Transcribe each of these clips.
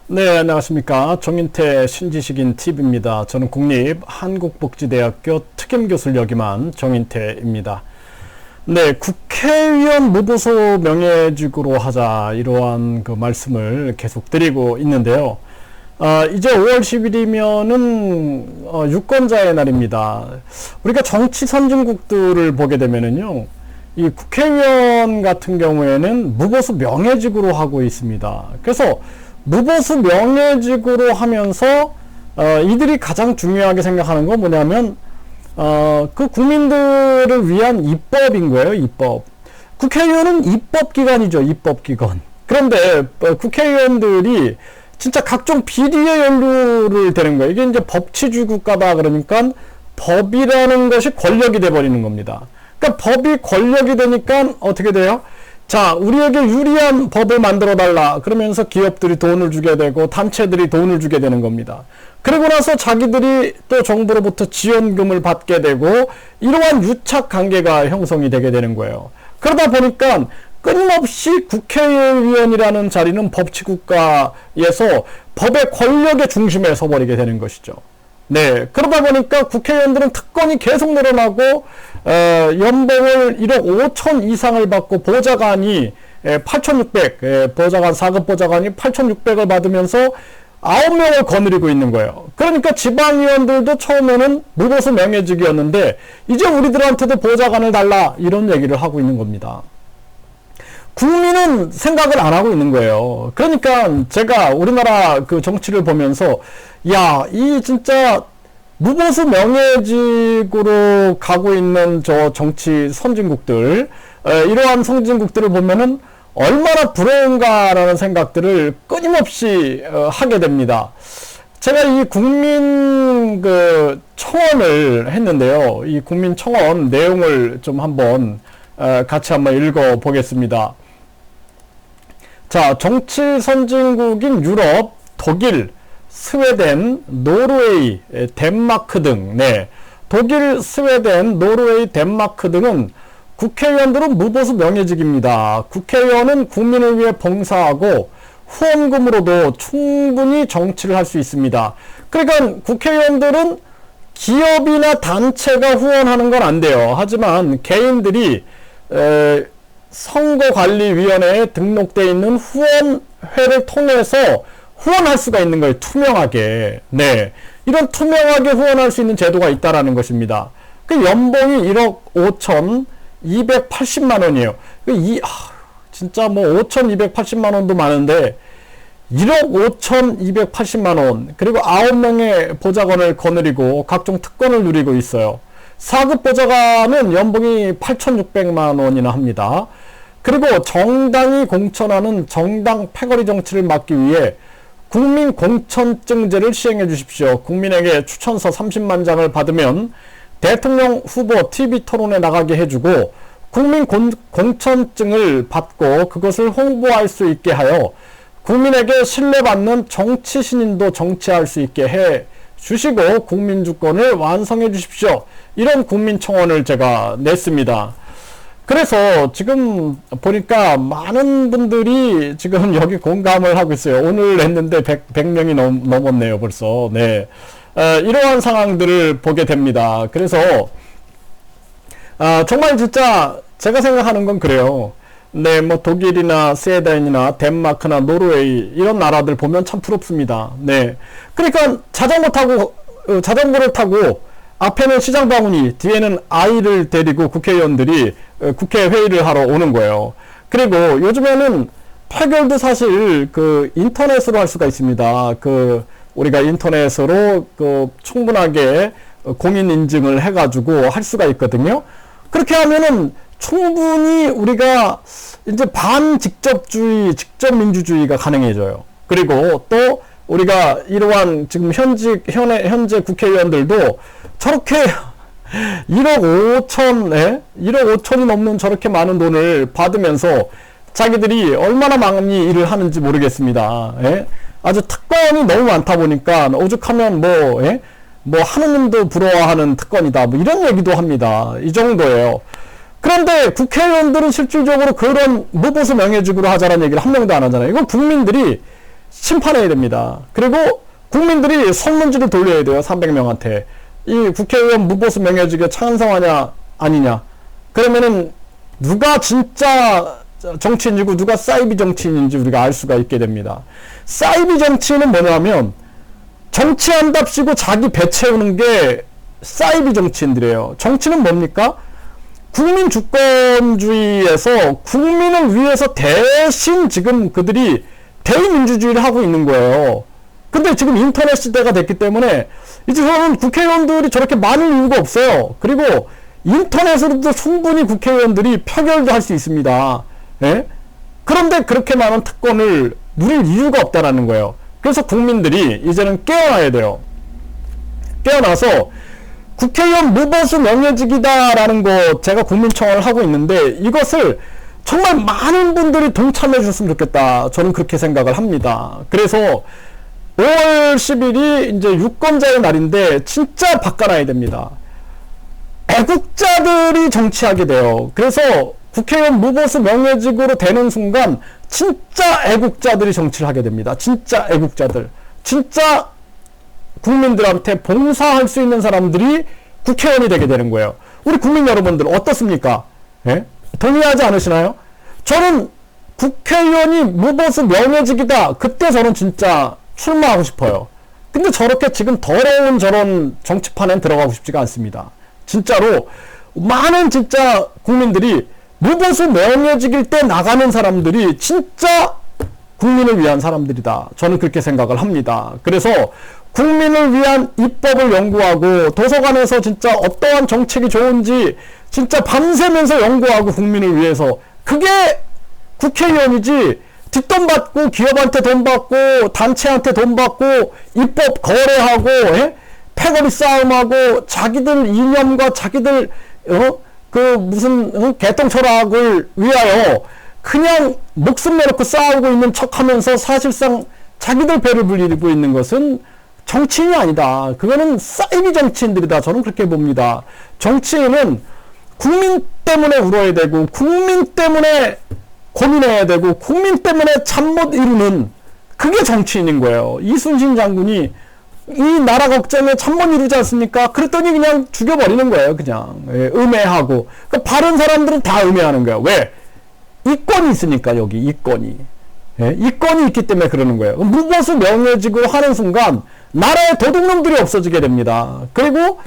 네, 안녕하십니까. 정인태 신지식인 TV입니다. 저는 국립한국복지대학교 특임교수를 역임한 정인태입니다. 네, 국회의원 무보수 명예직으로 하자, 이러한 그 말씀을 계속 드리고 있는데요. 이제 5월 10일이면은 유권자의 날입니다. 우리가 정치 선진국들을 보게 되면은요, 이 국회의원 같은 경우에는 무보수 명예직으로 하고 있습니다. 그래서 무보수 명예직으로 하면서 이들이 가장 중요하게 생각하는 건 뭐냐면 그 국민들을 위한 입법인 거예요. 입법. 국회의원은 입법기관이죠. 입법기관. 그런데 국회의원들이 진짜 각종 비리에 연루를 되는 거예요. 이게 이제 법치주의 국가다 그러니까 법이라는 것이 권력이 돼버리는 겁니다. 그러니까 법이 권력이 되니까 어떻게 돼요? 자, 우리에게 유리한 법을 만들어 달라 그러면서 기업들이 돈을 주게 되고 단체들이 돈을 주게 되는 겁니다. 그리고 나서 자기들이 또 정부로부터 지원금을 받게 되고 이러한 유착 관계가 형성이 되게 되는 거예요. 그러다 보니까 끊임없이 국회의원이라는 자리는 법치국가에서 법의 권력의 중심에 서버리게 되는 것이죠. 네, 그러다 보니까 국회의원들은 특권이 계속 늘어나고 연봉을 1억 5천 이상을 받고 보좌관이 8,600, 보좌관 4급 보좌관이 8,600을 받으면서 9명을 거느리고 있는 거예요. 그러니까 지방의원들도 처음에는 무보수 명예직이었는데 이제 우리들한테도 보좌관을 달라, 이런 얘기를 하고 있는 겁니다. 국민은 생각을 안 하고 있는 거예요. 그러니까 제가 우리나라 그 정치를 보면서 야, 이 진짜 무보수 명예직으로 가고 있는 저 정치 선진국들, 이러한 선진국들을 보면은 얼마나 부러운가라는 생각들을 끊임없이 하게 됩니다. 제가 이 국민 그 청원을 했는데요. 이 국민 청원 내용을 좀 한번 같이 한번 읽어 보겠습니다. 자, 정치 선진국인 유럽, 독일, 스웨덴, 노르웨이, 덴마크 등, 네, 독일, 스웨덴, 노르웨이, 덴마크 등은 국회의원들은 무보수 명예직입니다. 국회의원은 국민을 위해 봉사하고 후원금으로도 충분히 정치를 할 수 있습니다. 그러니까 국회의원들은 기업이나 단체가 후원하는 건 안 돼요. 하지만 개인들이 선거관리위원회에 등록되어 있는 후원회를 통해서 후원할 수가 있는 거예요. 투명하게. 네. 이런 투명하게 후원할 수 있는 제도가 있다라는 것입니다. 그 연봉이 1억 5,280만 원이에요. 진짜 뭐 5,280만 원도 많은데 1억 5,280만 원, 그리고 9명의 보좌관을 거느리고 각종 특권을 누리고 있어요. 4급 보좌관은 연봉이 8,600만 원이나 합니다. 그리고 정당이 공천하는 정당 패거리 정치를 막기 위해 국민 공천증제를 시행해 주십시오. 국민에게 추천서 30만 장을 받으면 대통령 후보 TV 토론에 나가게 해주고 국민 공천증을 받고 그것을 홍보할 수 있게 하여 국민에게 신뢰받는 정치 신인도 정치할 수 있게 해 주시고 국민주권을 완성해 주십시오. 이런 국민청원을 제가 냈습니다. 그래서 지금 보니까 많은 분들이 지금 여기 공감을 하고 있어요. 오늘 했는데 100명이 넘었네요, 벌써. 네. 이러한 상황들을 보게 됩니다. 그래서 정말 진짜 제가 생각하는 건 그래요. 네, 뭐 독일이나 스웨덴이나 덴마크나 노르웨이 이런 나라들 보면 참 부럽습니다. 네. 그러니까 자전거를 타고 앞에는 시장 바구니, 뒤에는 아이를 데리고 국회의원들이 국회 회의를 하러 오는 거예요. 그리고 요즘에는 판결도 사실 그 인터넷으로 할 수가 있습니다. 우리가 인터넷으로 충분하게 공인 인증을 해가지고 할 수가 있거든요. 그렇게 하면은 충분히 우리가 이제 반직접주의, 직접민주주의가 가능해져요. 그리고 또 우리가 이러한 지금 현재 국회의원들도 저렇게 1억 5천이 넘는 저렇게 많은 돈을 받으면서 자기들이 얼마나 많이 일을 하는지 모르겠습니다. 예? 아주 특권이 너무 많다 보니까 오죽하면 뭐 하느님도 부러워하는 특권이다, 뭐 이런 얘기도 합니다. 이 정도예요. 그런데 국회의원들은 실질적으로 그런 무보수 명예직으로 하자는 얘기를 한 명도 안 하잖아요. 이거 국민들이 심판해야 됩니다. 그리고 국민들이 손문지를 돌려야 돼요. 300명한테. 이 국회의원 무보수 명예직에 찬성하냐 아니냐. 그러면은 누가 진짜 정치인이고 누가 사이비 정치인인지 우리가 알 수가 있게 됩니다. 사이비 정치인은 뭐냐면 정치한답시고 자기 배 채우는 게 사이비 정치인들이에요. 정치는 뭡니까? 국민 주권주의에서 국민을 위해서 대신 지금 그들이 대의민주주의를 하고 있는 거예요. 근데 지금 인터넷 시대가 됐기 때문에 이제 저는 국회의원들이 저렇게 많을 이유가 없어요. 그리고 인터넷으로도 충분히 국회의원들이 표결도 할 수 있습니다. 예? 그런데 그렇게 많은 특권을 누릴 이유가 없다라는 거예요. 그래서 국민들이 이제는 깨어나야 돼요. 깨어나서 국회의원 무보수 명예직이다라는 거 제가 국민청원을 하고 있는데 이것을 정말 많은 분들이 동참해 주셨으면 좋겠다. 저는 그렇게 생각을 합니다. 그래서 5월 10일이 이제 유권자의 날인데 진짜 바꿔놔야 됩니다. 애국자들이 정치하게 돼요. 그래서 국회의원 무보수 명예직으로 되는 순간 진짜 애국자들이 정치를 하게 됩니다. 진짜 애국자들. 진짜 국민들한테 봉사할 수 있는 사람들이 국회의원이 되게 되는 거예요. 우리 국민 여러분들 어떻습니까? 예? 동의하지 않으시나요? 저는 국회의원이 무보수 명예직이다. 그때 저는 진짜 출마하고 싶어요. 근데 저렇게 지금 더러운 저런 정치판엔 들어가고 싶지가 않습니다. 진짜로 많은 진짜 국민들이 무보수 명예직일 때 나가는 사람들이 진짜 국민을 위한 사람들이다. 저는 그렇게 생각을 합니다. 그래서 국민을 위한 입법을 연구하고 도서관에서 진짜 어떠한 정책이 좋은지 진짜 밤새면서 연구하고 국민을 위해서 그게 국회의원이지 뒷돈 받고 기업한테 돈 받고 단체한테 돈 받고 입법 거래하고 패거리 싸움하고 자기들 이념과 자기들 개똥 철학을 위하여 그냥 목숨 내놓고 싸우고 있는 척하면서 사실상 자기들 배를 불리고 있는 것은 정치인이 아니다. 그거는 사이비 정치인들이다. 저는 그렇게 봅니다. 정치인은 국민 때문에 울어야 되고 국민 때문에 고민해야 되고 국민 때문에 잠 못 이루는 그게 정치인인 거예요. 이순신 장군이 이 나라 걱정에 잠 못 이루지 않습니까? 그랬더니 그냥 죽여버리는 거예요. 그냥 음해하고. 그러니까 바른 사람들은 다 음해하는 거예요. 왜? 이권이 있으니까 여기 이권이. 이권이 있기 때문에 그러는 거예요. 무보수 명예직으로 하는 순간 나라의 도둑놈들이 없어지게 됩니다. 그리고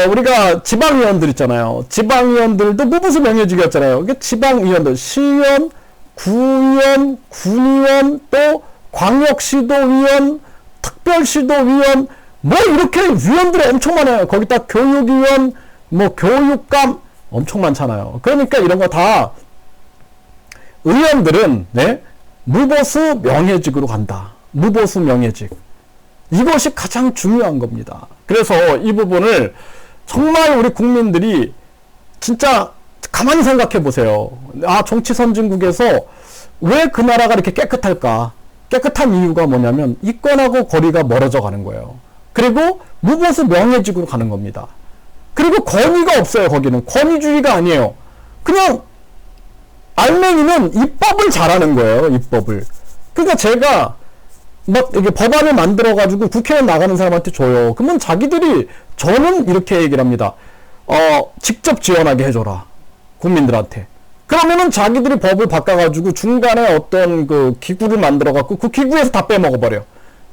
우리가 지방의원들 있잖아요. 지방의원들도 무보수 명예직이었잖아요. 지방의원들, 시의원, 구의원, 군의원, 또 광역시도위원, 특별시도위원, 뭐 이렇게 위원들이 엄청 많아요. 거기다 교육위원, 뭐 교육감 엄청 많잖아요. 그러니까 이런 거 다 의원들은 무보수 명예직으로 간다. 무보수 명예직. 이것이 가장 중요한 겁니다. 그래서 이 부분을 정말 우리 국민들이 진짜 가만히 생각해 보세요. 아, 정치 선진국에서 왜 그 나라가 이렇게 깨끗할까? 깨끗한 이유가 뭐냐면 이권하고 거리가 멀어져 가는 거예요. 그리고 무보수 명예직으로 가는 겁니다. 그리고 권위가 없어요. 거기는 권위주의가 아니에요. 그냥 알맹이는 입법을 잘하는 거예요. 입법을. 그러니까 제가 막 이게 법안을 만들어 가지고 국회의원 나가는 사람한테 줘요. 그러면 자기들이 저는 이렇게 얘기를 합니다. 직접 지원하게 해줘라. 국민들한테. 그러면은 자기들이 법을 바꿔가지고 중간에 어떤 그 기구를 만들어갖고 그 기구에서 다 빼먹어버려.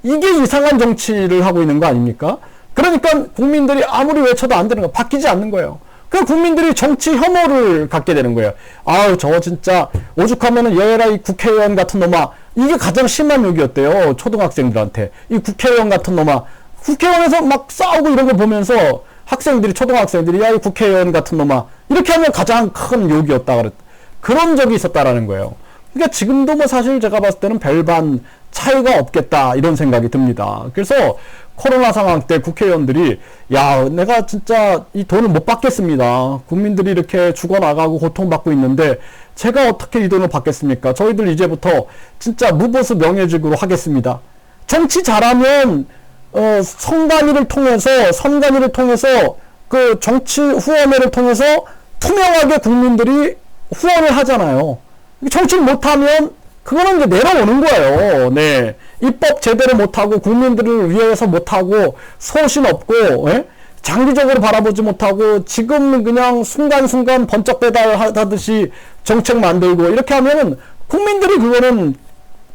이게 이상한 정치를 하고 있는 거 아닙니까? 그러니까 국민들이 아무리 외쳐도 안 되는 거, 바뀌지 않는 거예요. 그 국민들이 정치 혐오를 갖게 되는 거예요. 아우, 저거 진짜 오죽하면은 여해라 이 국회의원 같은 놈아. 이게 가장 심한 욕이었대요. 초등학생들한테. 이 국회의원 같은 놈아. 국회의원에서 막 싸우고 이런 거 보면서 학생들이, 초등학생들이 야, 이 국회의원 같은 놈아. 이렇게 하면 가장 큰 욕이었다 그랬. 그런 적이 있었다라는 거예요. 그러니까 지금도 뭐 사실 제가 봤을 때는 별반 차이가 없겠다 이런 생각이 듭니다. 그래서 코로나 상황 때 국회의원들이 야, 내가 진짜 이 돈을 못 받겠습니다. 국민들이 이렇게 죽어나가고 고통받고 있는데 제가 어떻게 이 돈을 받겠습니까? 저희들 이제부터 진짜 무보수 명예직으로 하겠습니다. 정치 잘하면 선관위를 통해서 그 정치 후원회를 통해서 투명하게 국민들이 후원을 하잖아요. 정치를 못하면 그거는 이제 내려오는 거예요. 네. 입법 제대로 못하고, 국민들을 위해서 못하고, 소신 없고, 예? 장기적으로 바라보지 못하고, 지금 그냥 순간순간 번쩍 배달하듯이 정책 만들고, 이렇게 하면은 국민들이 그거는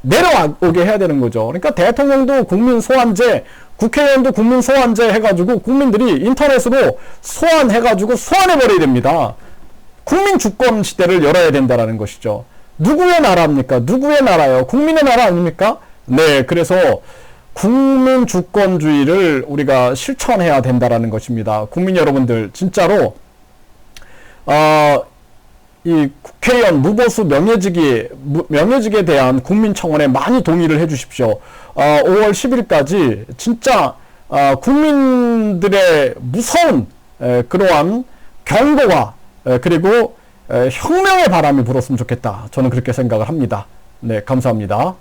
내려오게 해야 되는 거죠. 그러니까 대통령도 국민 소환제, 국회의원도 국민 소환제 해가지고 국민들이 인터넷으로 소환해가지고 소환해버려야 됩니다. 국민 주권 시대를 열어야 된다라는 것이죠. 누구의 나라입니까? 누구의 나라요? 국민의 나라 아닙니까? 네, 그래서 국민 주권주의를 우리가 실천해야 된다라는 것입니다. 국민 여러분들, 진짜로 이 국회의원 무보수 명예직에 대한 국민청원에 많이 동의를 해주십시오. 5월 10일까지 진짜 국민들의 무서운 그러한 경고와 그리고 혁명의 바람이 불었으면 좋겠다. 저는 그렇게 생각을 합니다. 네, 감사합니다.